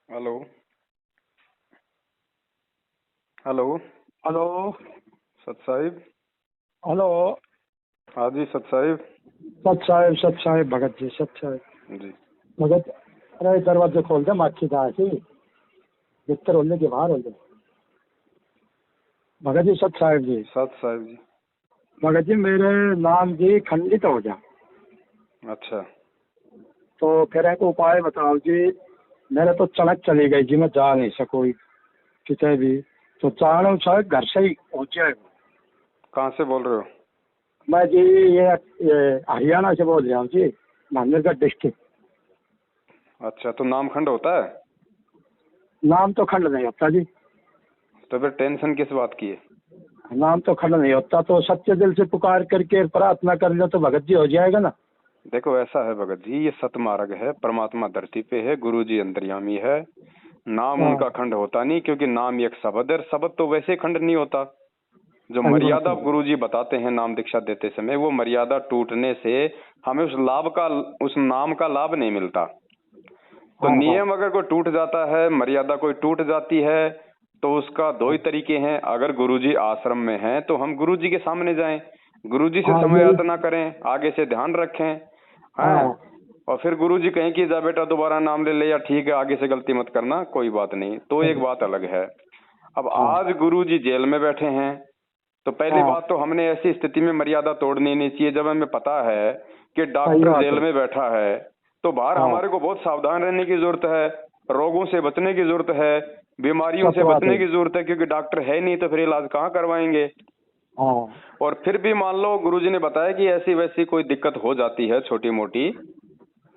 Hello. Hello. Hello. सत Sahib. Hello. हाँ जी सत साहिब। सत साहिब भगत जी, सत साहिब जी। भगत। अरे दरवाजे खोल दे, माखी था ऐसी भीतर होने के बाहर हो जाए। भगत जी सत साहिब जी। सत साहिब जी। भगत जी मेरे नाम जी खंडित हो गया, अच्छा। तो फिर एक उपाय बताओ जी। मेरे तो चलक चली गई जी, मैं जा नहीं सकूँ कितने भी, तो चाहूँ शायद घर से ही पहुँच जाए। कहाँ से बोल रहे हो? मैं जी ये हरियाणा से बोल रहा हूँ जी, महेंद्रगढ़ डिस्ट्रिक्ट। अच्छा, तो नाम खंड होता है? नाम तो खंड नहीं होता जी। तो फिर टेंशन किस बात की है? नाम तो खंड नहीं होता, तो सच्चे दिल से पुकार करके प्रार्थना कर लो तो भगत जी हो जाएगा ना। देखो ऐसा है भगत जी, ये सतमार्ग है, परमात्मा धरती पे है, गुरु जी अंतर्यामी है। नाम हाँ, उनका खंड होता नहीं, क्योंकि नाम एक शब्द है, शब्द तो वैसे खंड नहीं होता। जो सही बात मर्यादा है। गुरु जी बताते हैं नाम दीक्षा देते समय, वो मर्यादा टूटने से हमें उस नाम का लाभ नहीं मिलता। तो हाँ हाँ नियम अगर कोई टूट जाता है, मर्यादा कोई टूट जाती है, तो उसका दो ही तरीके हैं। अगर गुरुजी आश्रम में हैं तो हम गुरुजी के सामने जाएं, गुरुजी से हाँ समय यही। याचना करें, आगे से ध्यान रखें, हैं। हाँ और फिर गुरुजी कहें कि जा बेटा दोबारा नाम ले ले, या ठीक है आगे से गलती मत करना, कोई बात नहीं, तो एक बात अलग है। अब हाँ आज गुरुजी जेल में बैठे हैं, तो पहली हाँ, बात तो हमने ऐसी स्थिति में मर्यादा तोड़नी नहीं चाहिए। जब हमें पता है कि सही डॉक्टर बात जेल है। में बैठा है, तो बाहर हाँ, हमारे को बहुत सावधान रहने की जरूरत है, रोगों से बचने की जरूरत है, बीमारियों सच से बात बचने है। की जरूरत है, क्योंकि डॉक्टर है नहीं तो फिर इलाज कहाँ करवाएंगे। हाँ और फिर भी मान लो गुरुजी ने बताया कि ऐसी वैसी कोई दिक्कत हो जाती है छोटी मोटी,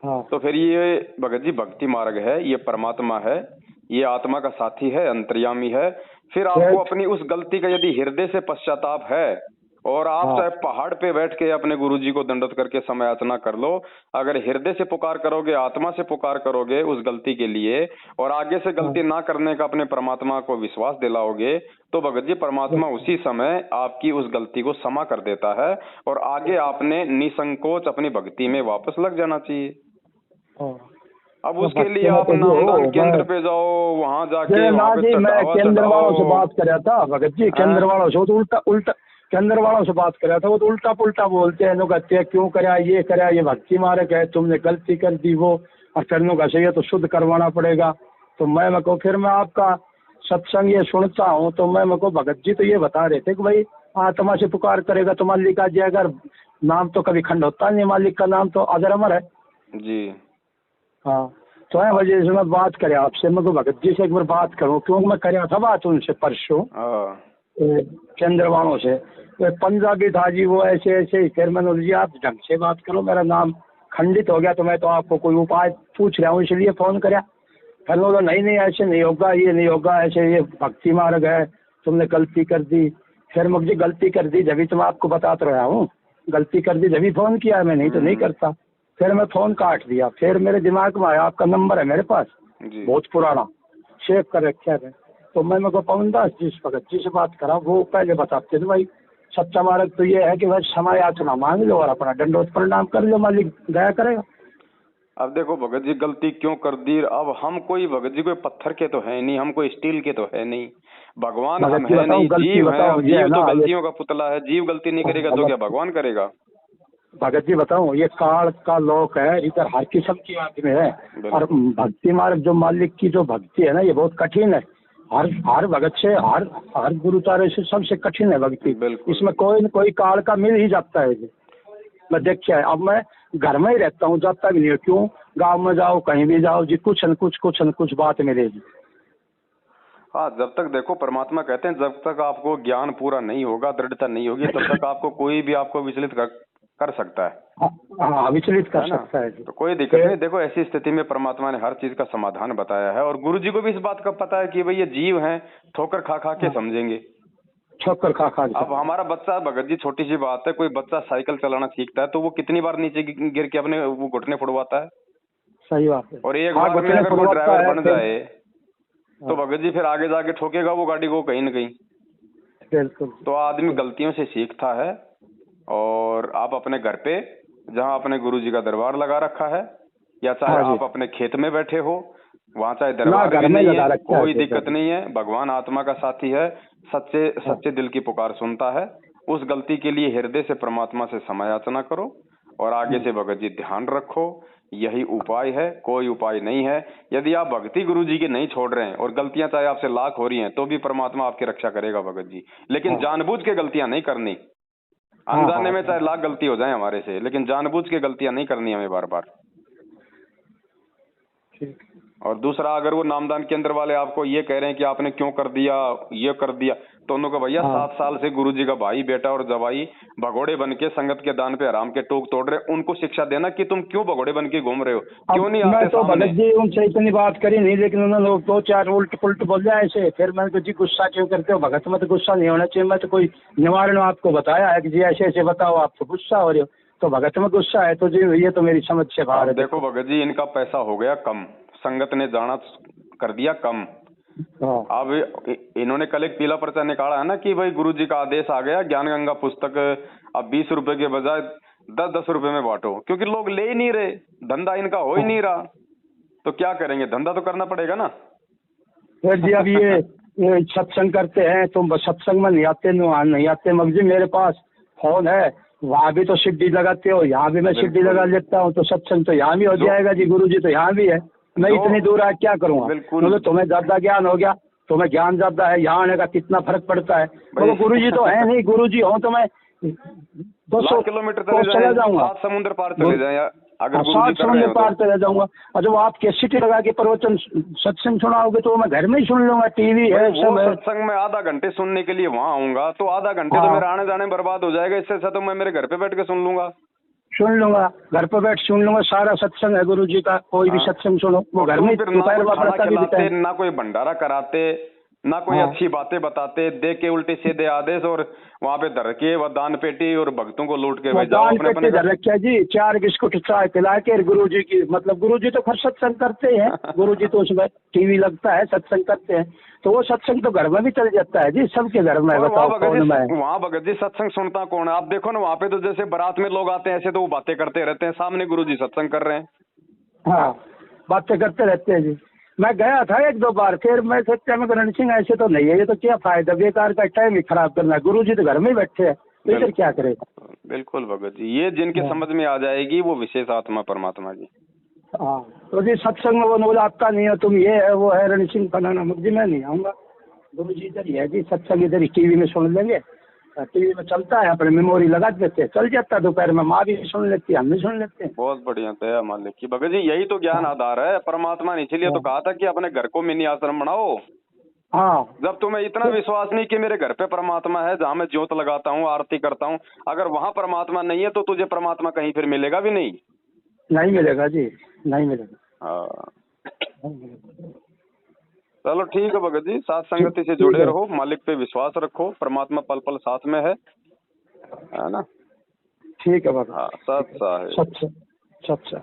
हाँ तो फिर ये भगत जी भक्ति मार्ग है, ये परमात्मा है, ये आत्मा का साथी है, अंतर्यामी है। फिर आपको सेठ। अपनी उस गलती का यदि हृदय से पश्चाताप है, और आप हाँ चाहे पहाड़ पे बैठ के अपने गुरुजी को दंडवत करके समय याचना कर लो, अगर हृदय से पुकार करोगे, आत्मा से पुकार करोगे उस गलती के लिए, और आगे से हाँ, गलती ना करने का अपने परमात्मा को विश्वास दिलाओगे, तो भगत जी परमात्मा उसी समय आपकी उस गलती को क्षमा कर देता है, और आगे आपने निसंकोच अपनी भक्ति में वापस लग जाना चाहिए। हाँ। अब मैं उसके लिए भक्ति में आप तो जी नामदान हो मैं। केंद्र पे जाओ, वहां ये जाके ना वहां पे जी, मैं चढ़ावा केंद्र वालों से चढ़ाओ। बात कर रहा था भगत जी, केंद्र हैं? वालों से। वो तो उल्टा उल्टा केंद्र वालों से बात कर रहा था, वो तो उल्टा पुल्टा बोलते हैं। लोग कहते हैं क्यों कराया, ये कराया, ये भक्ति मार्ग है, तुमने गलती कर दी वो, और फिर लोग ऐसे ये तो शुद्ध करवाना पड़ेगा। तो मैं को फिर मैं आपका सत्संग ये सुनता हूँ, तो मैं को भगत जी तो ये बता रहे थे कि भाई आत्मा से पुकार करेगा तो मालिक आ जाएगा। नाम तो कभी खंड होता नहीं, मालिक का नाम तो अजर अमर है। जी। हाँ, तो है वजह से मैं बात करें आपसे। मैं को भगत जी से एक बार बात करूँ, क्योंकि मैं कराया था बात उनसे परसों हाँ। केंद्र वालों से। तो पंजाबी था जी वो, ऐसे ऐसे ही। फिर मैंने बोला जी आप ढंग से बात करो, मेरा नाम खंडित हो गया, तो मैं तो आपको कोई उपाय पूछ रहा हूँ इसलिए फोन कराया। फिर बोला नहीं नहीं ऐसे नहीं होगा, ये नहीं होगा, ऐसे ये भक्ति मार्ग है, तुमने गलती कर दी। फिर मुझे गलती कर दी जब तो मैं आपको बताता रहा हूँ, गलती कर दी जब फोन किया, मैं नहीं तो नहीं करता। फिर मैं फोन काट दिया। फिर मेरे दिमाग में आया आपका नंबर है मेरे पास, जी। बहुत पुराना, सेव कर रखा है। तो मैं मेरे को पवन दास जी भगत जी से बात करा, वो पहले बताते थे भाई सच्चा मार्ग तो ये है कि भाई समय याचना मांग लो और अपना दंडोत प्रणाम कर लो, मालिक दया करेगा। अब देखो भगत जी गलती क्यों कर दी, अब हम कोई भगत जी कोई पत्थर के तो है नहीं, हम कोई स्टील के तो है नहीं, भगवान हम भगत जी है बताऊं, नहीं, गलती जीव हैं। बताऊं अब ये है जीव ना तो ये। गलतियों का पुतला है, जीव गलती नहीं करेगा तो क्या भगवान करेगा? भगत जी बताऊं, ये काल का लोक है, इधर हर किस्म की आदमी है। और बिल्कुल। भक्ति मार्ग जो मालिक की जो भक्ति है ना, ये बहुत कठिन है। हर भगत से, हर गुरु तारे से सबसे कठिन है भक्ति। बिल्कुल। इसमें कोई न कोई काल का मिल ही जाता है जी। मैं देखिए अब मैं घर में ही रहता हूँ, जाता भी नहीं हूँ। क्यों, गाँव में जाओ कहीं भी जाओ जी, कुछ न कुछ बात मिलेगी। हाँ, जब तक देखो परमात्मा कहते हैं जब तक आपको ज्ञान पूरा नहीं होगा, दृढ़ता नहीं होगी, तब तक आपको कोई भी आपको विचलित कर सकता है। हाँ विचलित कर है ना? सकता है जी। तो कोई दिक्कत नहीं। देखो ऐसी स्थिति में परमात्मा ने हर चीज का समाधान बताया है, और गुरु जी को भी इस बात का पता है कि भाई ये जीव हैं, ठोकर खा खा के समझेंगे। ठोकर खा खा के। अब हमारा बच्चा, भगत जी छोटी सी बात है, कोई बच्चा साइकिल चलाना सीखता है तो वो कितनी बार नीचे गिर के अपने वो घुटने फुड़वाता है, सही बात है। और एक हाँ बार में घुटने अगर कोई फुड़वाता ड्राइवर है बन फिर। जाए तो भगत जी फिर आगे जाके ठोकेगा वो गाड़ी को कहीं ना कहीं। बिल्कुल। तो आदमी गलतियों से सीखता है। और आप अपने घर पे जहाँ अपने गुरु जी का दरबार लगा रखा है, या चाहे हाँ जी। आप अपने खेत में बैठे हो, वहाँ चाहे ना दरबार घर भी में नहीं लगा है, रखा है कोई तो दिक्कत नहीं है, भगवान आत्मा का साथी है, सच्चे सच्चे दिल की पुकार सुनता है। उस गलती के लिए हृदय से परमात्मा से क्षमा याचना करो और आगे से भगत जी ध्यान रखो, यही उपाय है, कोई उपाय नहीं है। यदि आप भक्ति गुरु जी की नहीं छोड़ रहे हैं और गलतियां चाहे आपसे लाख हो रही हैं तो भी परमात्मा आपकी रक्षा करेगा भगत जी, लेकिन जानबूझ के गलतियां नहीं करनी। अनजाने में चाहे लाख गलती हो जाए हमारे से, लेकिन जानबूझ के गलतियां नहीं करनी हमें बार बार। और दूसरा, अगर वो नामदान केंद्र वाले आपको ये कह रहे हैं कि आपने क्यों कर दिया, ये कर दिया, तो उनको भैया 7 साल से गुरु जी का भाई बेटा और जवाई भगोड़े बन के संगत के दान पे हराम के टोक तोड़ रहे, उनको शिक्षा देना कि तुम क्यों भगोड़े बन के घूम रहे हो, क्यों नहीं आते मैं तो सामने। भगत जी उनसे इतनी बात करी नहीं, लेकिन उन्होंने लोग 2-4 उल्ट पुल्ट बोले ऐसे। फिर मैंने कहा जी गुस्सा क्यों करते हो, भगत में तो गुस्सा नहीं होना चाहिए, मैं तो कोई निवारण आपको बताया है कि जी ऐसे ऐसे बताओ, आप तो गुस्सा हो रहे हो, तो भगत में गुस्सा है तो जी ये तो मेरी समझ से बाहर है। देखो भगत जी, इनका पैसा हो गया कम, संगत ने जाना कर दिया कम। अब इन्होंने कल एक पीला पर्चा निकाला है ना कि भाई गुरु जी का आदेश आ गया, ज्ञान गंगा पुस्तक अब 20 रुपए के बजाय 10-10 रुपए में बांटो, क्योंकि लोग ले ही नहीं रहे, धंधा इनका हो ही नहीं रहा, तो क्या करेंगे, धंधा तो करना पड़ेगा ना। फिर जी अब ये सत्संग करते हैं, तुम सत्संग में नहीं आते मगर मेरे पास फोन है, वहाँ भी तो सीढ़ी लगाते हो, यहाँ भी मैं सीढ़ी लगा लेता हूँ, तो सत्संग तो यहाँ भी हो जाएगा जी, गुरु जी तो यहाँ भी है, मैं इतनी दूर आ क्या करूँगा। बिल्कुल, तुम्हें ज्यादा ज्ञान हो गया, तुम्हें ज्ञान ज्यादा है, यहाँ आने का कितना फर्क पड़ता है। तो गुरु जी तो है नहीं, गुरु जी हो तो मैं 200 किलोमीटर चला जाऊंगा, 7 समुद्र पार चले जाए, अगर गुरु 7 जी कर रहे समुद्र हो पार चला जाऊंगा। और जब आप कैसेट लगा के प्रवचन सत्संग सुनाओगे तो मैं घर में ही सुन लूंगा, टीवी है सब है। सत्संग में आधा घंटे सुनने के लिए वहाँ आऊंगा तो आधा घंटे तो मेरा आने जाने बर्बाद हो जाएगा, इससे अच्छा तो मैं मेरे घर पे बैठ के सुन लूंगा, घर पर बैठ सुन लूंगा, सारा सत्संग है गुरु जी का, कोई भी सत्संग सुनो, वो घर में ना कोई भंडारा कराते, ना कोई अच्छी बातें बताते, दे के उल्टे सीधे आदेश, और वहाँ पे धर के वो दान पेटी और भक्तों को लूट के भेजा अपने धर रखा जी, 4 बिस्कुट चाय पिला के गुरु जी की, मतलब गुरु जी तो फिर सत्संग करते हैं, गुरु जी तो उसमें टीवी लगता है, सत्संग करते हैं, तो वो सत्संग तो घर में भी चल जाता है जी, सबके घर में। वहाँ भगत जी सत्संग सुनता कौन है, आप देखो ना, वहाँ पे तो जैसे बारात में लोग आते हैं ऐसे तो वो बातें करते रहते हैं, सामने गुरु जी सत्संग कर रहे हैं। हाँ, बातें करते रहते हैं जी। मैं गया था 1-2 बार, फिर मैं सोचा मैं रण सिंह ऐसे तो नहीं है, ये तो क्या फायदा, बेकार का टाइम ही खराब करना है, गुरु जी तो घर में ही बैठे हैं, तो इधर क्या करेगा। बिल्कुल भगत जी, ये जिनके समझ में आ जाएगी वो विशेष आत्मा परमात्मा की। हाँ, तो जी सत्संग में वो बोला आपका नहीं है, तुम ये है वो है, रण सिंह फलाना, जी मैं नहीं आऊँगा, गुरु जी इधर ही है जी, सत्संग इधर ही टीवी में सुन लेंगे, टीवी में चलता है, अपने मेमोरी लगा देते, चल जाता है, दोपहर में माँ भी सुन लेती है, हम भी सुन लेते हैं। बहुत बढ़िया दया मालिक की भगत जी, यही तो ज्ञान आधार है परमात्मा ने, इसीलिए तो कहा था कि अपने घर को मिनी आश्रम बनाओ। हाँ, जब तुम्हें इतना विश्वास नहीं कि मेरे घर पे परमात्मा है, जहाँ मैं ज्योत लगाता हूँ, आरती करता हूँ, अगर वहाँ परमात्मा नहीं है तो तुझे परमात्मा कहीं फिर मिलेगा भी नहीं, नहीं मिलेगा जी, नहीं मिलेगा। हाँ, चलो ठीक है भगत जी, साथ संगति से जुड़े रहो, मालिक पे विश्वास रखो, परमात्मा पल पल साथ में है ना। ठीक है भगत। हाँ, सच है। सच है।